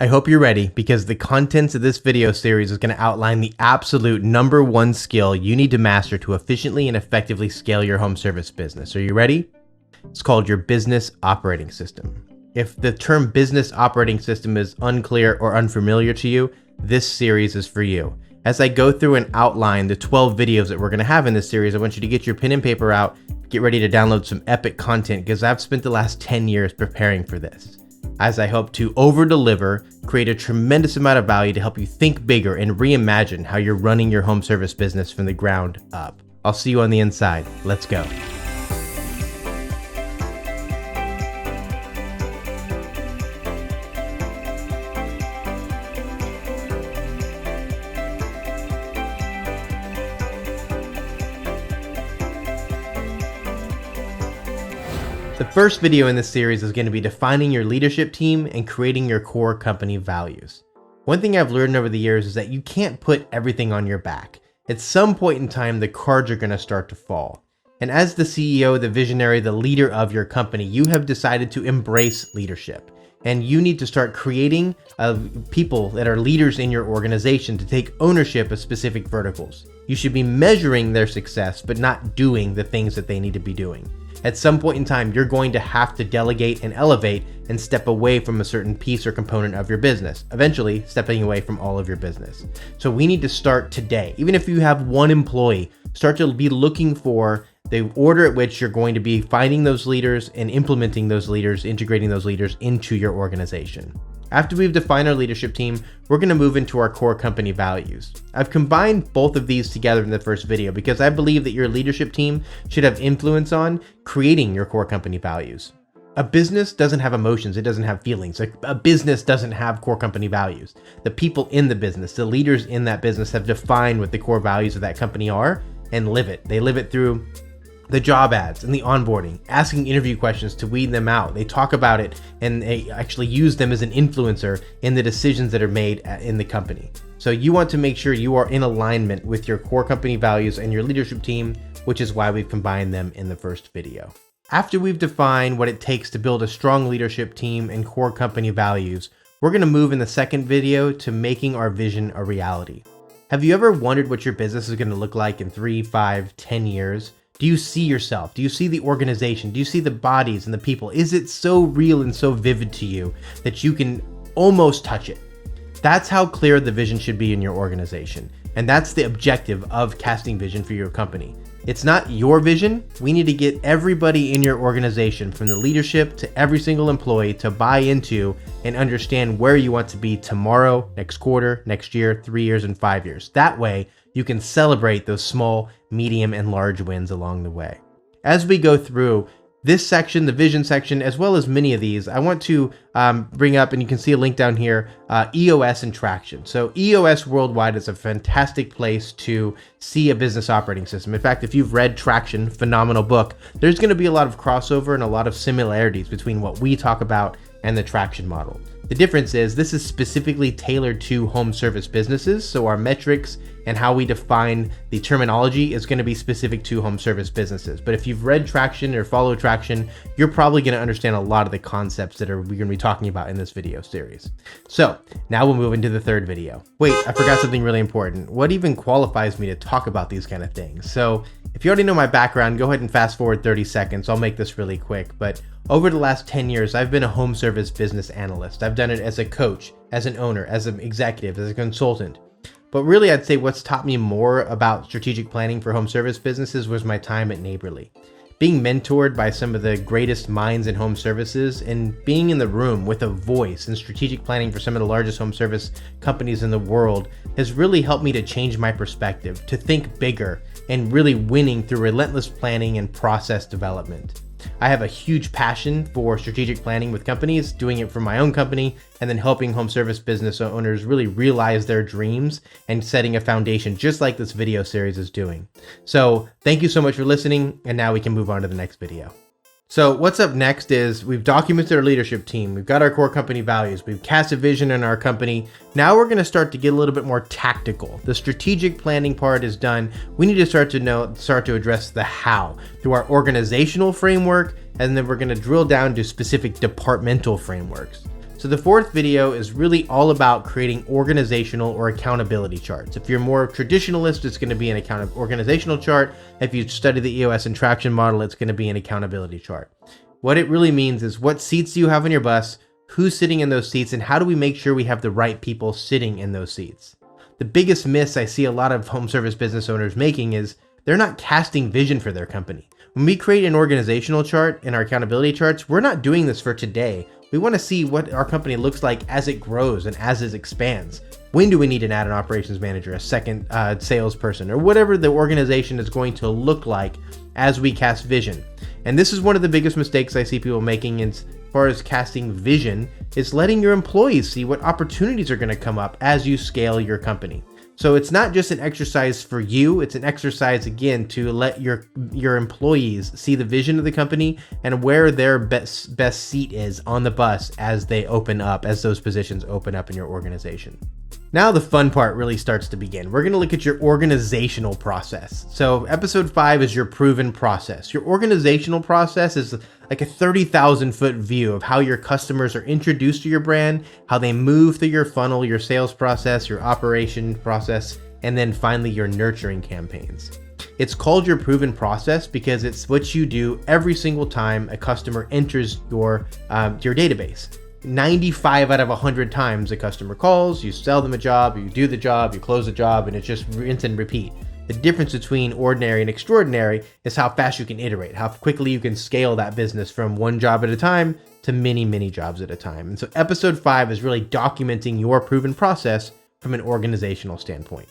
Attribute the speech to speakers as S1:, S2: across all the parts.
S1: I hope you're ready because the contents of this video series is going to outline the absolute #1 skill you need to master to efficiently and effectively scale your home service business. Are you ready? It's called your business operating system. If the term business operating system is unclear or unfamiliar to you, this series is for you. As I go through and outline the 12 videos that we're going to have in this series, I want you to get your pen and paper out, get ready to download some epic content because I've spent the last 10 years preparing for this. As I hope to over-deliver, create a tremendous amount of value to help you think bigger and reimagine how you're running your home service business from the ground up. I'll see you on the inside. Let's go. The first video in this series is going to be defining your leadership team and creating your core company values. One thing I've learned over the years is that you can't put everything on your back. At some point in time, the cards are going to start to fall. And as the CEO, the visionary, the leader of your company, you have decided to embrace leadership. And you need to start creating people that are leaders in your organization to take ownership of specific verticals. You should be measuring their success, but not doing the things that they need to be doing. At some point in time, you're going to have to delegate and elevate and step away from a certain piece or component of your business, eventually stepping away from all of your business. So we need to start today. Even if you have one employee, start to be looking for the order at which you're going to be finding those leaders and implementing those leaders, integrating those leaders into your organization. After we've defined our leadership team, we're going to move into our core company values. I've combined both of these together in the first video because I believe that your leadership team should have influence on creating your core company values. A business doesn't have emotions, it doesn't have feelings. A business doesn't have core company values. The people in the business, the leaders in that business have defined what the core values of that company are and live it. They live it through the job ads and the onboarding, asking interview questions to weed them out. They talk about it and they actually use them as an influencer in the decisions that are made in the company. So you want to make sure you are in alignment with your core company values and your leadership team, which is why we've combined them in the first video. After we've defined what it takes to build a strong leadership team and core company values, we're going to move in the second video to making our vision a reality. Have you ever wondered what your business is going to look like in 3, 5, 10 years? Do you see yourself? Do you see the organization? Do you see the bodies and the people? Is it so real and so vivid to you that you can almost touch it? That's how clear the vision should be in your organization. And that's the objective of casting vision for your company. It's not your vision. We need to get everybody in your organization, from the leadership to every single employee, to buy into and understand where you want to be tomorrow, next quarter, next year, 3 years, and 5 years. That way, you can celebrate those small, medium, and large wins along the way. As we go through this section, the vision section, as well as many of these, I want to bring up, and you can see a link down here, E.O.S. and Traction. So E.O.S. Worldwide is a fantastic place to see a business operating system. In fact, if you've read Traction, phenomenal book, there's going to be a lot of crossover and a lot of similarities between what we talk about and the Traction model. The difference is this is specifically tailored to home service businesses, so our metrics and how we define the terminology is going to be specific to home service businesses. But if you've read Traction or follow Traction, you're probably going to understand a lot of the concepts that we're going to be talking about in this video series. So now we'll move into the third video. Wait, I forgot something really important. What even qualifies me to talk about these kind of things? So if you already know my background, go ahead and fast forward 30 seconds. I'll make this really quick. But over the last 10 years, I've been a home service business analyst. I've done it as a coach, as an owner, as an executive, as a consultant. But really, I'd say what's taught me more about strategic planning for home service businesses was my time at Neighborly. Being mentored by some of the greatest minds in home services and being in the room with a voice in strategic planning for some of the largest home service companies in the world has really helped me to change my perspective, to think bigger, and really winning through relentless planning and process development. I have a huge passion for strategic planning with companies, doing it for my own company, and then helping home service business owners really realize their dreams and setting a foundation just like this video series is doing. So thank you so much for listening, and now we can move on to the next video. So what's up next is we've documented our leadership team. We've got our core company values. We've cast a vision in our company. Now we're going to start to get a little bit more tactical. The strategic planning part is done. We need to start to address the how through our organizational framework, and then we're going to drill down to specific departmental frameworks. So the fourth video is really all about creating organizational or accountability charts. If you're more traditionalist, it's going to be an organizational chart. If you study the E.O.S and traction model, it's going to be an accountability chart. What it really means is what seats do you have on your bus, who's sitting in those seats, and how do we make sure we have the right people sitting in those seats? The biggest miss I see a lot of home service business owners making is they're not casting vision for their company. When we create an organizational chart in our accountability charts, we're not doing this for today. We want to see what our company looks like as it grows and as it expands. When do we need to add an operations manager, a second salesperson, or whatever the organization is going to look like as we cast vision? And this is one of the biggest mistakes I see people making as far as casting vision, is letting your employees see what opportunities are going to come up as you scale your company. So it's not just an exercise for you, it's an exercise again to let your employees see the vision of the company and where their best seat is on the bus as they open up, as those positions open up in your organization. Now the fun part really starts to begin. We're going to look at your organizational process. So episode 5 is your proven process. Your organizational process is like a 30,000 foot view of how your customers are introduced to your brand, how they move through your funnel, your sales process, your operation process, and then finally your nurturing campaigns. It's called your proven process because it's what you do every single time a customer enters your database. 95 out of 100 times a customer calls, you sell them a job, you do the job, you close the job, and it's just rinse and repeat. The difference between ordinary and extraordinary is how fast you can iterate, how quickly you can scale that business from one job at a time to many, many jobs at a time. And so episode 5 is really documenting your proven process from an organizational standpoint.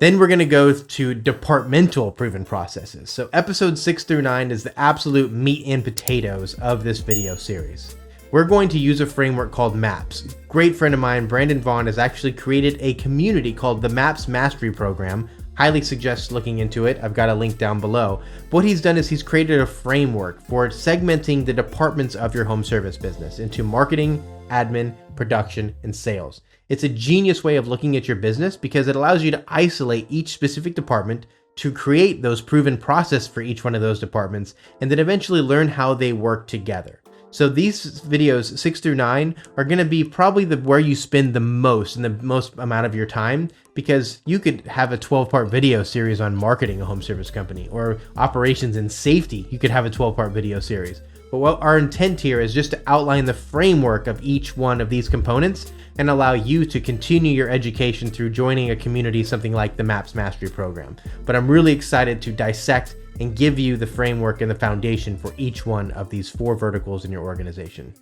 S1: Then we're going to go to departmental proven processes. So episode 6 through 9 is the absolute meat and potatoes of this video series. We're going to use a framework called MAPS. Great friend of mine, Brandon Vaughn, has actually created a community called the MAPS Mastery Program. Highly suggest looking into it. I've got a link down below. What he's done is he's created a framework for segmenting the departments of your home service business into marketing, admin, production, and sales. It's a genius way of looking at your business because it allows you to isolate each specific department to create those proven process for each one of those departments and then eventually learn how they work together. So these videos 6 through 9 are going to be probably where you spend the most and the most amount of your time, because you could have a 12-part video series on marketing a home service company, or operations and safety. You could have a 12-part video series. But what our intent here is just to outline the framework of each one of these components and allow you to continue your education through joining a community, something like the MAPS Mastery Program. But I'm really excited to dissect and give you the framework and the foundation for each one of these 4 verticals in your organization.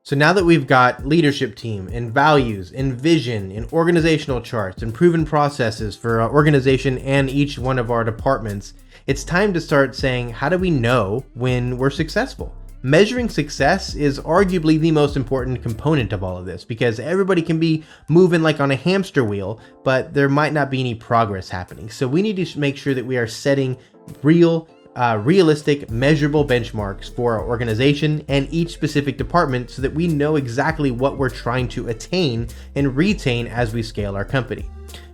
S1: So now that we've got leadership team and values and vision and organizational charts and proven processes for our organization and each one of our departments, it's time to start saying, how do we know when we're successful? Measuring success is arguably the most important component of all of this, because everybody can be moving like on a hamster wheel, but there might not be any progress happening. So we need to make sure that we are setting realistic, measurable benchmarks for our organization and each specific department so that we know exactly what we're trying to attain and retain as we scale our company.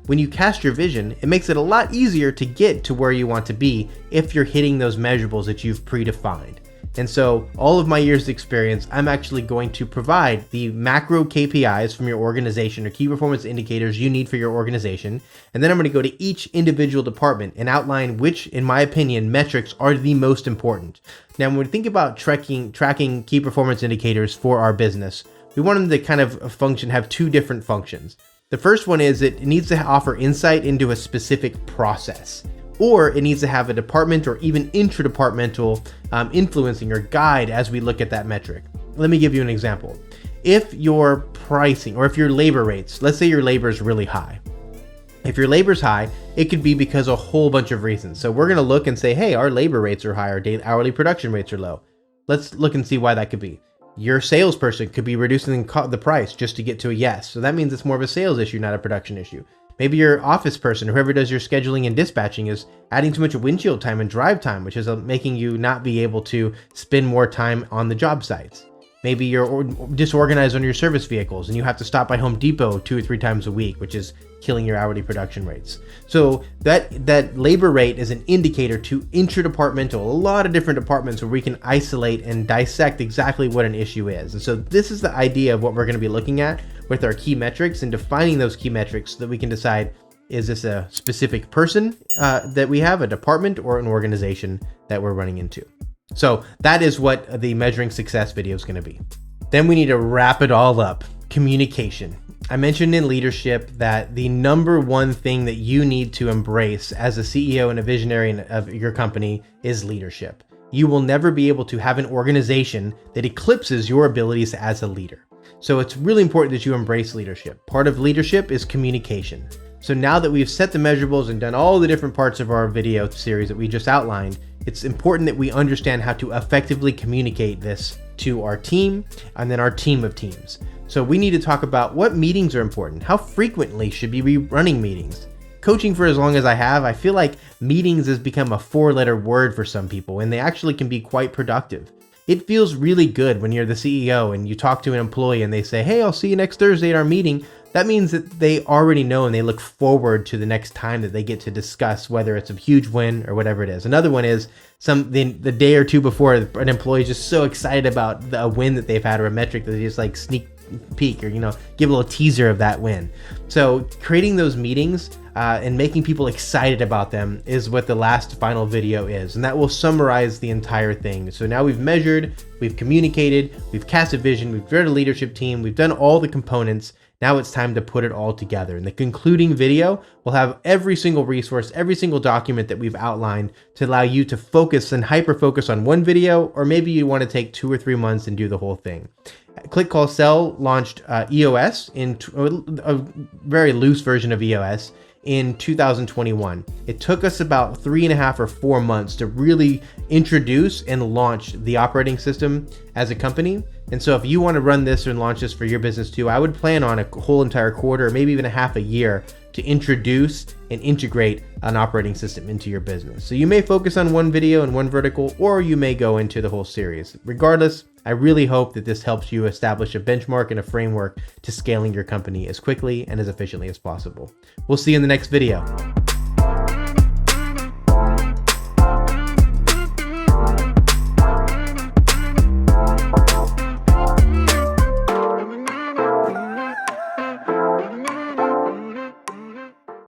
S1: When you cast your vision, it makes it a lot easier to get to where you want to be if you're hitting those measurables that you've predefined. And so all of my years of experience, I'm actually going to provide the macro KPIs from your organization or key performance indicators you need for your organization. And then I'm going to go to each individual department and outline which, in my opinion, metrics are the most important. Now, when we think about tracking key performance indicators for our business, we want them to kind of have 2 different functions. The first one is it needs to offer insight into a specific process, or it needs to have a department or even intra-departmental influencing or guide as we look at that metric. Let me give you an example. If your pricing or if your labor rates, let's say your labor is really high. If your labor is high, it could be because of a whole bunch of reasons. So we're going to look and say, hey, our labor rates are high, our hourly production rates are low. Let's look and see why that could be. Your salesperson could be reducing the price just to get to a yes. So that means it's more of a sales issue, not a production issue. Maybe your office person, whoever does your scheduling and dispatching, is adding too much windshield time and drive time, which is making you not be able to spend more time on the job sites. Maybe you're disorganized on your service vehicles and you have to stop by Home Depot 2 or 3 times a week, which is killing your hourly production rates. So that labor rate is an indicator to interdepartmental, a lot of different departments where we can isolate and dissect exactly what an issue is. And so this is the idea of what we're going to be looking at with our key metrics and defining those key metrics so that we can decide, is this a specific person that we have, a department, or an organization that we're running into? So that is what the measuring success video is going to be. Then we need to wrap it all up. Communication. I mentioned in leadership that the number one thing that you need to embrace as a CEO and a visionary of your company is leadership. You will never be able to have an organization that eclipses your abilities as a leader. So it's really important that you embrace leadership. Part of leadership is communication. So now that we've set the measurables and done all the different parts of our video series that we just outlined, it's important that we understand how to effectively communicate this to our team and then our team of teams. So we need to talk about what meetings are important. How frequently should we be running meetings? Coaching for as long as I have, I feel like meetings has become a 4-letter word for some people, and they actually can be quite productive. It feels really good when you're the CEO and you talk to an employee and they say, hey, I'll see you next Thursday at our meeting. That means that they already know and they look forward to the next time that they get to discuss whether it's a huge win or whatever it is. Another one is the day or two before, an employee is just so excited about a win that they've had or a metric that they just like sneak peek or give a little teaser of that win. So creating those meetings and making people excited about them is what the last final video is, and that will summarize the entire thing. So now we've measured, we've communicated, we've cast a vision, we've built a leadership team, we've done all the components. Now it's time to put it all together. And the concluding video will have every single resource, every single document that we've outlined to allow you to focus and hyper-focus on one video, or maybe you want to take 2 or 3 months and do the whole thing. Click, Call, Sell launched E.O.S. in a very loose version of E.O.S. in 2021. It took us about 3.5 or 4 months to really introduce and launch the operating system as a company. And so if you want to run this and launch this for your business too, I would plan on a whole entire quarter, maybe even a half a year to introduce and integrate an operating system into your business. So you may focus on one video and one vertical, or you may go into the whole series. Regardless, I really hope that this helps you establish a benchmark and a framework to scaling your company as quickly and as efficiently as possible. We'll see you in the next video.